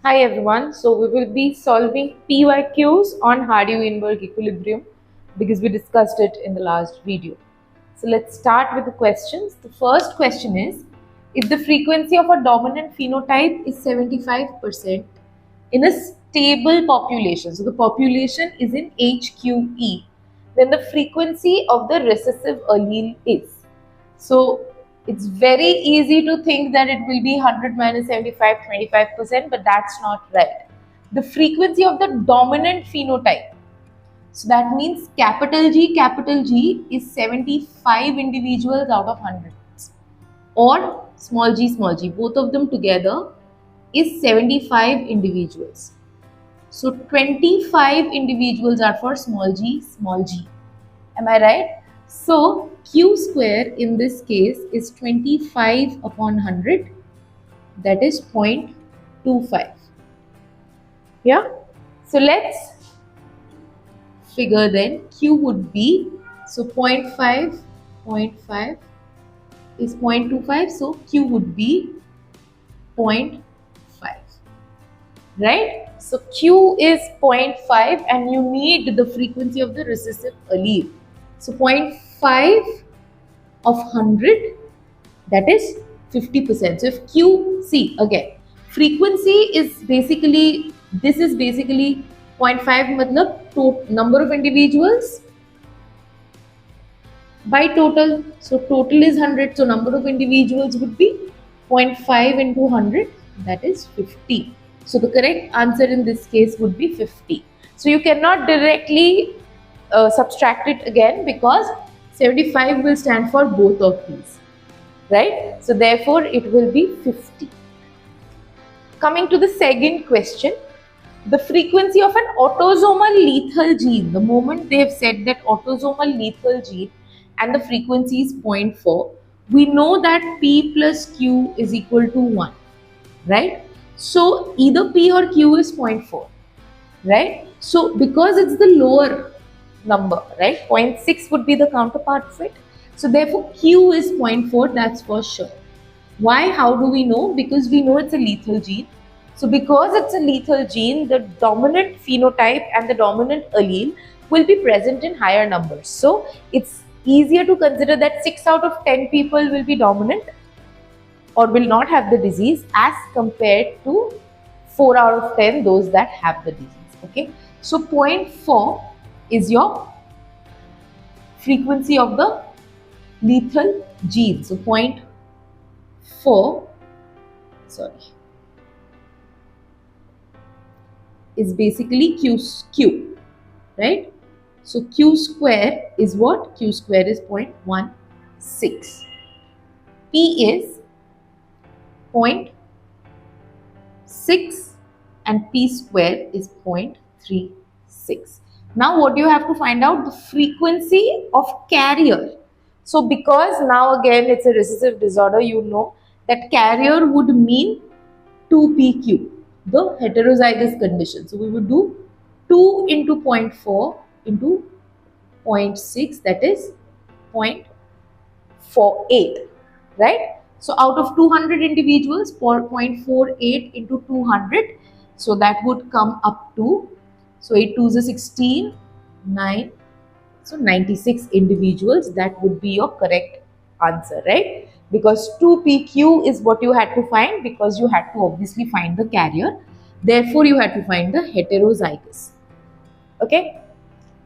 Hi everyone, so we will be solving PYQs on Hardy-Weinberg equilibrium because we discussed it in the last video. So let's start with the questions. The first question is, if the frequency of a dominant phenotype is 75% in a stable population, so the population is in HQE, then the frequency of the recessive allele is. So it's very easy to think that it will be 100 minus 75, 25%, but that's not right. The frequency of the dominant phenotype, so that means capital G is 75 individuals out of 100, or small g, both of them together is 75 individuals. So 25 individuals are for small g. Am I right? So Q square in this case is 25 upon 100, that is 0.25. Yeah. So let's figure then. Q would be, so 0.5 is 0.25, so Q would be 0.5, right? So Q is 0.5 and you need the frequency of the recessive allele. So 0.5 of 100, that is 50%. So if Q, see again, frequency is basically, this is basically 0.5 matlab number of individuals by total. So total is 100, so number of individuals would be 0.5 into 100, that is 50. So the correct answer in this case would be 50. So you cannot directly subtract it again because 75 will stand for both of these, right? So therefore it will be 50. Coming to the second question, the frequency of an autosomal lethal gene, the moment they have said that autosomal lethal gene and the frequency is 0.4, we know that P plus Q is equal to 1, right? So either P or Q is 0.4, right? So because it's the lower number, right, 0.6 would be the counterpart of it. So therefore Q is 0.4, that's for sure. Why? How do we know? Because we know it's a lethal gene. So because it's a lethal gene, the dominant phenotype and the dominant allele will be present in higher numbers. So it's easier to consider that 6 out of 10 people will be dominant or will not have the disease as compared to 4 out of 10 those that have the disease. Okay. So 0.4 is your frequency of the lethal gene. So 0.4, is basically Q, right? So Q square is what? Q square is 0.16. P is 0.6 and P square is 0.36. Now what do you have to find out? The frequency of carrier. So because now again it's a recessive disorder, you know that carrier would mean 2PQ, the heterozygous condition. So we would do 2 into 0.4 into 0.6, that is 0.48, right? So out of 200 individuals, 0.48 into 200, so that would come up to, so 8 2s are 16, 9, so 96 individuals. That would be your correct answer, right? Because 2PQ is what you had to find, because you had to obviously find the carrier. Therefore, you had to find the heterozygous. Okay.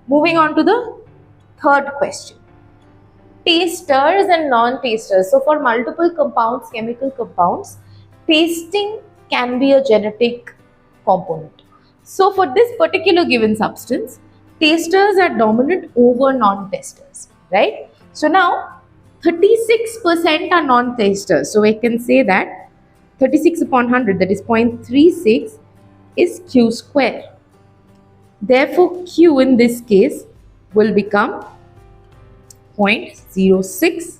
Moving on to the third question. Tasters and non-tasters. So for multiple compounds, chemical compounds, tasting can be a genetic component. So for this particular given substance, tasters are dominant over non-tasters, right? So now 36% are non-tasters. So I can say that 36 upon 100, that is 0.36, is Q square. Therefore, Q in this case will become 0.06,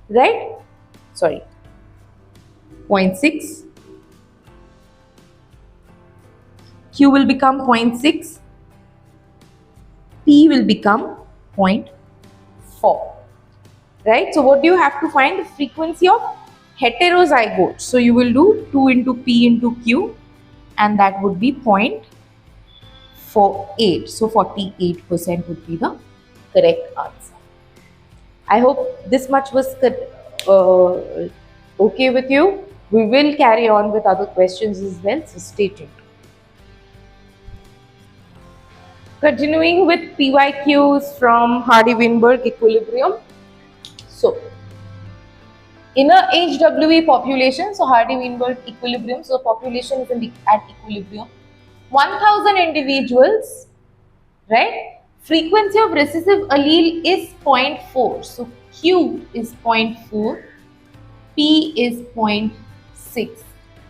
right? Sorry, 0.6. Q will become 0.6. P will become 0.4, right? So what do you have to find? The frequency of heterozygote. So you will do 2 into P into Q, and that would be 0.48. So 48% would be the correct answer. I hope this much was okay with you. We will carry on with other questions as well, so stay tuned. Continuing with PYQs from Hardy-Weinberg equilibrium. So, in a HWE population, so Hardy-Weinberg equilibrium, so population is at equilibrium, 1000 individuals, right? Frequency of recessive allele is 0.4. So, Q is 0.4, P is 0.6.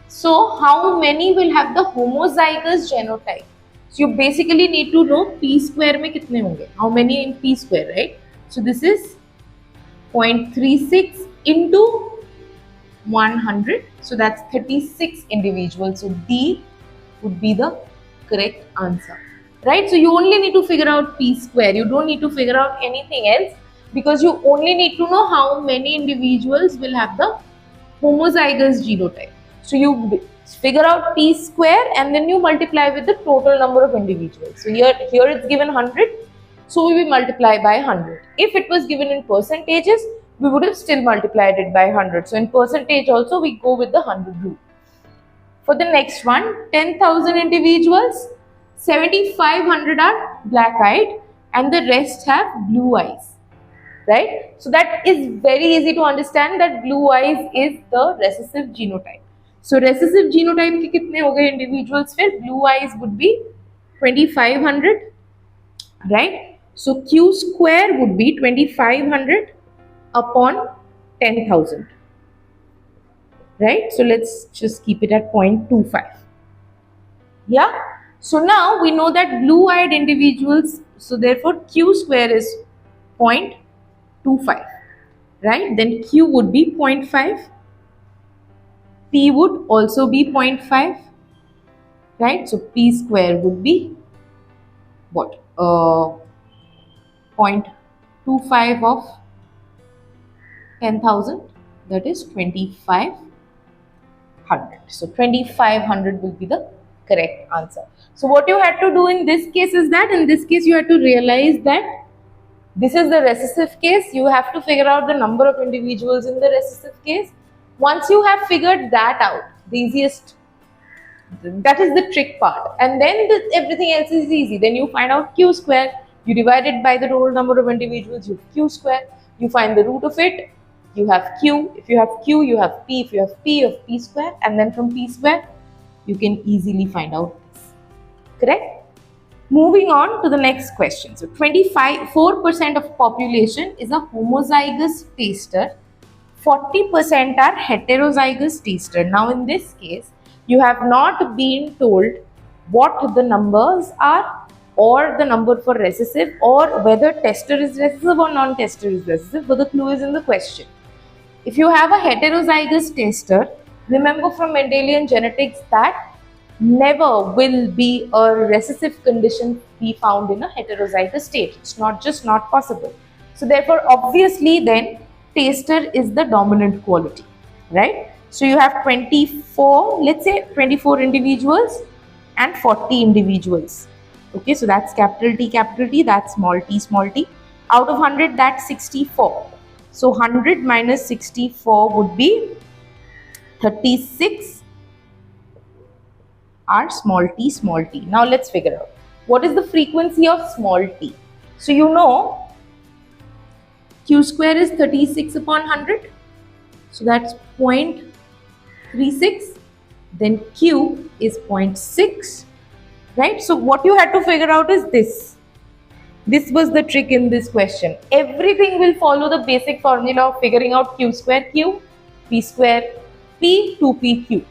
So, how many will have the homozygous genotype? So, you basically need to know P square mein kitne honge, how many in P square, right? So, this is 0.36 into 100. So, that's 36 individuals. So, D would be the correct answer, right? So, you only need to figure out P square. You don't need to figure out anything else, because you only need to know how many individuals will have the homozygous genotype. So you figure out P square and then you multiply with the total number of individuals. So here it's given 100, so we will multiply by 100. If it was given in percentages, we would have still multiplied it by 100. So in percentage also we go with the 100 rule. For the next one, 10,000 individuals, 7,500 are black-eyed and the rest have blue eyes. Right? So that is very easy to understand that blue eyes is the recessive genotype. So recessive genotype के कितने हो गए individuals फिर? Blue eyes would be 2,500, right? So Q square would be 2,500 upon 10,000, right? So let's just keep it at 0.25. Yeah. So now we know that blue-eyed individuals. So therefore Q square is 0.25, right? Then Q would be 0.5, P would also be 0.5, right? So P square would be what? 0.25 of 10,000, that is 2,500. So 2,500 will be the correct answer. So what you had to do in this case is that in this case you had to realize that this is the recessive case. You have to figure out the number of individuals in the recessive case. Once you have figured that out, the easiest, that is the trick part, and then everything else is easy. Then you find out Q square, you divide it by the total number of individuals, you have Q square, you find the root of it, you have Q. If you have Q, you have P. If you have P, you have P square, and then from P square, you can easily find out this. Correct? Moving on to the next question. So 4% of population is a homozygous taster, 40% are heterozygous taster. Now in this case, you have not been told what the numbers are or the number for recessive or whether tester is recessive or non-tester is recessive, but the clue is in the question. If you have a heterozygous taster, remember from Mendelian genetics that never will be a recessive condition be found in a heterozygous state. It's not possible. So therefore, obviously then taster is the dominant quality, right? So you have 24, let's say 24 individuals and 40 individuals. Okay, so that's capital T, that's small t. Out of 100, that's 64. So 100 minus 64 would be 36 are small t. Now let's figure out what is the frequency of small t. So you know Q square is 36 upon 100. So that's 0.36. Then Q is 0.6. Right? So what you had to figure out is this. This was the trick in this question. Everything will follow the basic formula of figuring out Q square Q, P square P, 2PQ.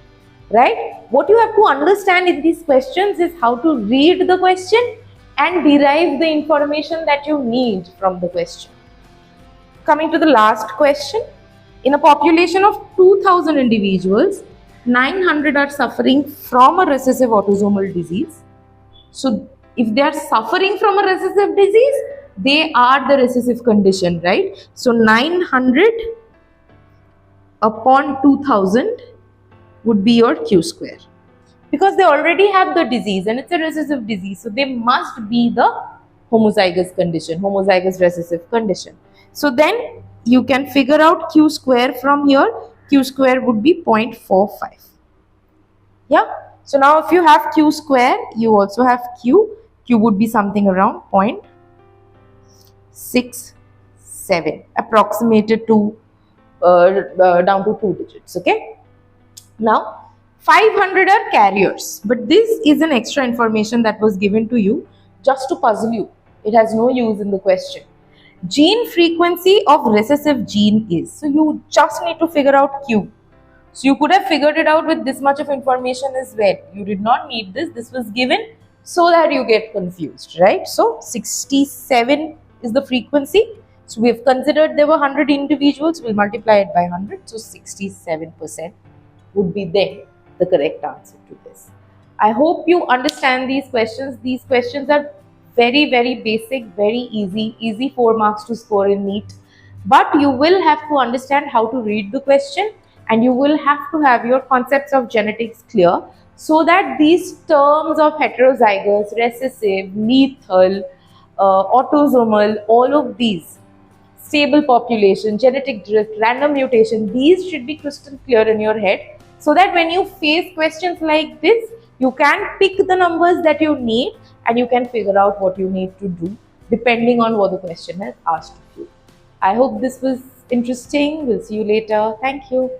Right? What you have to understand in these questions is how to read the question and derive the information that you need from the question. Coming to the last question. In a population of 2,000 individuals, 900 are suffering from a recessive autosomal disease. So if they are suffering from a recessive disease, they are the recessive condition, right? So 900 upon 2000 would be your Q square. Because they already have the disease and it's a recessive disease, so they must be the homozygous condition, homozygous recessive condition. So then you can figure out Q square from here. Q square would be 0.45. Yeah. So now if you have Q square, you also have Q. Q would be something around 0.67, approximated to down to 2 digits. Okay. Now 500 are carriers, but this is an extra information that was given to you just to puzzle you. It has no use in the question. Gene frequency of recessive gene is. So you just need to figure out Q. So you could have figured it out with this much of information as well. You did not need this. This was given so that you get confused, right? So 67 is the frequency. So we have considered there were 100 individuals. We'll multiply it by 100. So 67% would be then the correct answer to this. I hope you understand these questions. These questions are very, very basic, very easy 4 marks to score in NEET. But you will have to understand how to read the question, and you will have to have your concepts of genetics clear, so that these terms of heterozygous, recessive, lethal, autosomal, all of these, stable population, genetic drift, random mutation, these should be crystal clear in your head, so that when you face questions like this, you can pick the numbers that you need and you can figure out what you need to do depending on what the question has asked of you. I hope this was interesting. We'll see you later. Thank you.